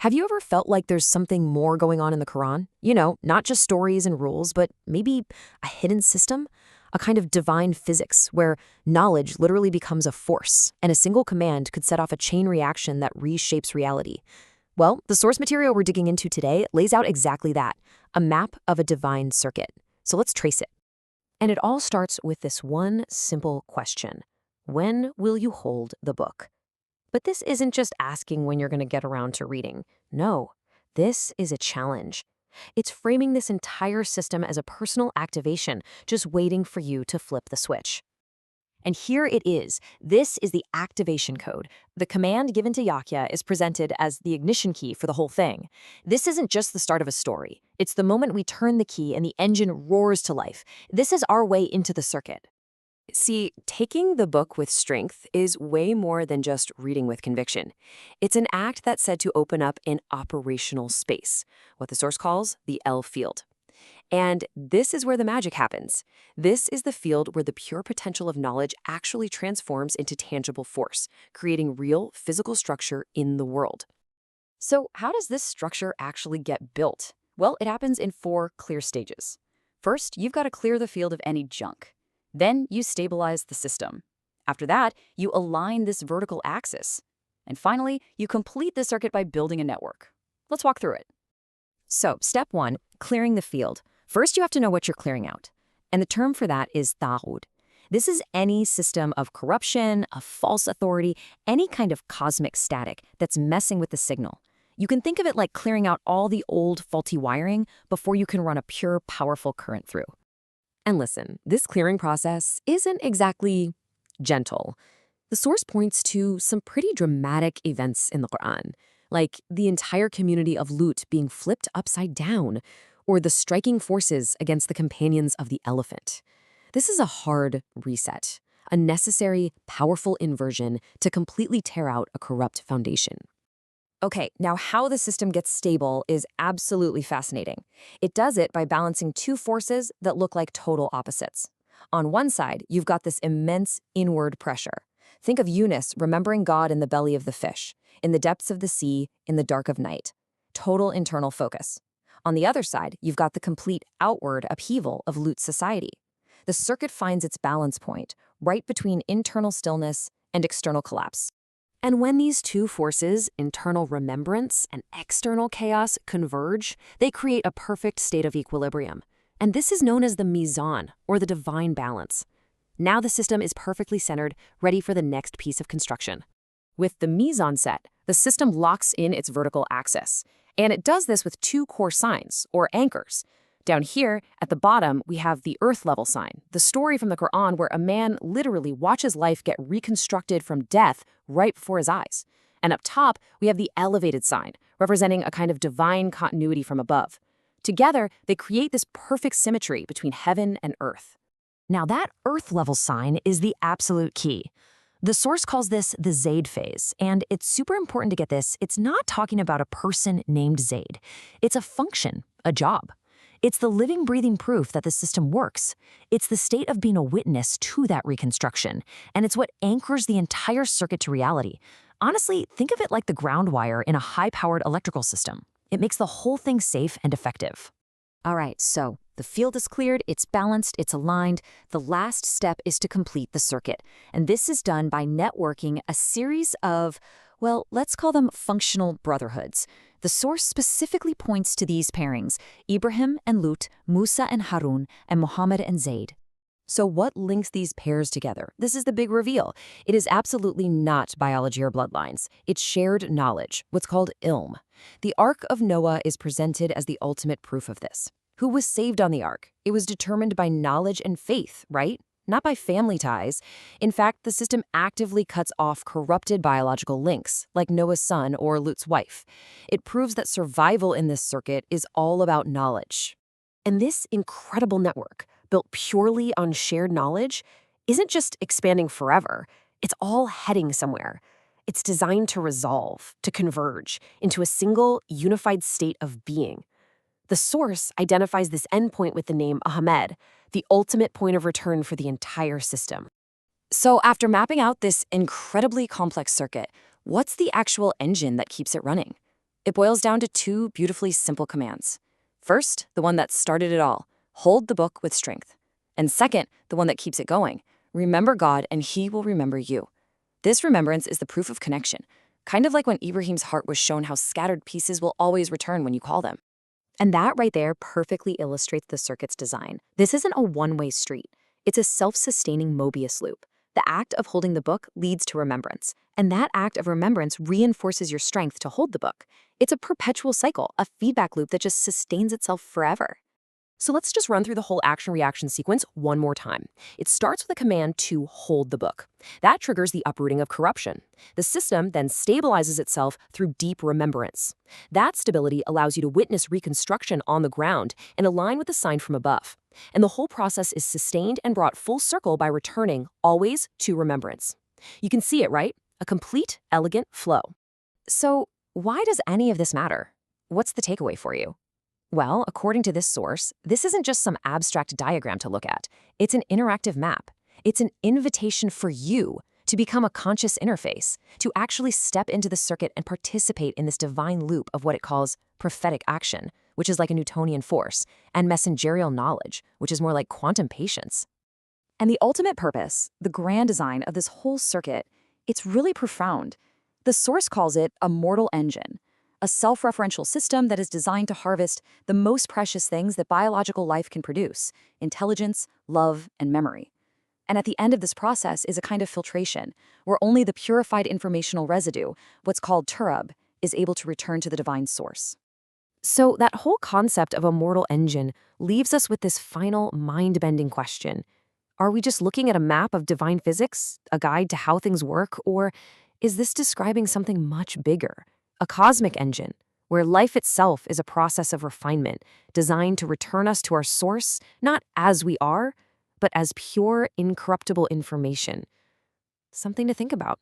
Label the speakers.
Speaker 1: Have you ever felt like there's something more going on in the Quran? You know, not just stories and rules, but maybe a hidden system? A kind of divine physics where knowledge literally becomes a force, and a single command could set off a chain reaction that reshapes reality. Well, the source material we're digging into today lays out exactly that, a map of a divine circuit. So let's trace it. And it all starts with this one simple question. When will you hold the book? But this isn't just asking when you're going to get around to reading. No, this is a challenge. It's framing this entire system as a personal activation, just waiting for you to flip the switch. And here it is. This is the activation code. The command given to Yaḥyā is presented as the ignition key for the whole thing. This isn't just the start of a story. It's the moment we turn the key and the engine roars to life. This is our way into the circuit. See, taking the book with strength is way more than just reading with conviction. It's an act that's said to open up an operational space, what the source calls the L field. And this is where the magic happens. This is the field where the pure potential of knowledge actually transforms into tangible force, creating real physical structure in the world. So how does this structure actually get built? Well, it happens in 4 clear stages. First, you've got to clear the field of any junk. Then you stabilize the system. After that, you align this vertical axis. And finally, you complete the circuit by building a network. Let's walk through it. So, step 1, clearing the field. First, you have to know what you're clearing out. And the term for that is Ṭāghūt. This is any system of corruption, of false authority, any kind of cosmic static that's messing with the signal. You can think of it like clearing out all the old faulty wiring before you can run a pure, powerful current through. And listen, this clearing process isn't exactly gentle. The source points to some pretty dramatic events in the Quran, like the entire community of Lut being flipped upside down, or the striking forces against the companions of the elephant. This is a hard reset, a necessary, powerful inversion to completely tear out a corrupt foundation. Okay, now how the system gets stable is absolutely fascinating. It does it by balancing 2 forces that look like total opposites. On one side, you've got this immense inward pressure. Think of Yūnus remembering God in the belly of the fish, in the depths of the sea, in the dark of night. Total internal focus. On the other side, you've got the complete outward upheaval of Lut's society. The circuit finds its balance point, right between internal stillness and external collapse. And when these 2 forces, internal remembrance and external chaos, converge, they create a perfect state of equilibrium. And this is known as the Mīzān, or the divine balance. Now the system is perfectly centered, ready for the next piece of construction. With the Mīzān set, the system locks in its vertical axis. And it does this with 2 core signs, or anchors. Down here, at the bottom, we have the Earth-level sign, the story from the Quran where a man literally watches life get reconstructed from death right before his eyes. And up top, we have the elevated sign, representing a kind of divine continuity from above. Together, they create this perfect symmetry between heaven and earth. Now, that Earth-level sign is the absolute key. The source calls this the Zayd-phase, and it's super important to get this. It's not talking about a person named Zayd. It's a function, a job. It's the living, breathing proof that the system works. It's the state of being a witness to that reconstruction, and it's what anchors the entire circuit to reality. Honestly, think of it like the ground wire in a high-powered electrical system. It makes the whole thing safe and effective. All right, so the field is cleared, it's balanced, it's aligned. The last step is to complete the circuit, and this is done by networking a series of, well, let's call them functional brotherhoods. The source specifically points to these pairings, Ibrāhīm and Lut, Mūsā and Hārūn, and Muḥammad and Zayd. So what links these pairs together? This is the big reveal. It is absolutely not biology or bloodlines. It's shared knowledge, what's called ilm. The Ark of Noah is presented as the ultimate proof of this. Who was saved on the Ark? It was determined by knowledge and faith, right? Not by family ties. In fact, the system actively cuts off corrupted biological links, like Noah's son or Lut's wife. It proves that survival in this circuit is all about knowledge. And this incredible network, built purely on shared knowledge, isn't just expanding forever. It's all heading somewhere. It's designed to resolve, to converge, into a single, unified state of being. The source identifies this endpoint with the name Aḥmad, the ultimate point of return for the entire system. So after mapping out this incredibly complex circuit, what's the actual engine that keeps it running? It boils down to two beautifully simple commands. First, the one that started it all, hold the book with strength. And second, the one that keeps it going, remember God and He will remember you. This remembrance is the proof of connection, kind of like when Ibrāhīm's heart was shown how scattered pieces will always return when you call them. And that right there perfectly illustrates the circuit's design. This isn't a one-way street. It's a self-sustaining Möbius loop. The act of holding the book leads to remembrance, and that act of remembrance reinforces your strength to hold the book. It's a perpetual cycle, a feedback loop that just sustains itself forever. So let's just run through the whole action-reaction sequence one more time. It starts with a command to hold the book. That triggers the uprooting of corruption. The system then stabilizes itself through deep remembrance. That stability allows you to witness reconstruction on the ground and align with the sign from above. And the whole process is sustained and brought full circle by returning, always, to remembrance. You can see it, right? A complete, elegant flow. So, why does any of this matter? What's the takeaway for you? Well, according to this source, this isn't just some abstract diagram to look at. It's an interactive map. It's an invitation for you to become a conscious interface, to actually step into the circuit and participate in this divine loop of what it calls prophetic action, which is like a Newtonian force, and messengerial knowledge, which is more like quantum patience. And the ultimate purpose, the grand design of this whole circuit, it's really profound. The source calls it a mortal engine, a self-referential system that is designed to harvest the most precious things that biological life can produce: intelligence, love, and memory. And at the end of this process is a kind of filtration, where only the purified informational residue, what's called turab, is able to return to the divine source. So that whole concept of a mortal engine leaves us with this final mind-bending question. Are we just looking at a map of divine physics, a guide to how things work, or is this describing something much bigger? A cosmic engine, where life itself is a process of refinement, designed to return us to our source, not as we are, but as pure, incorruptible information. Something to think about.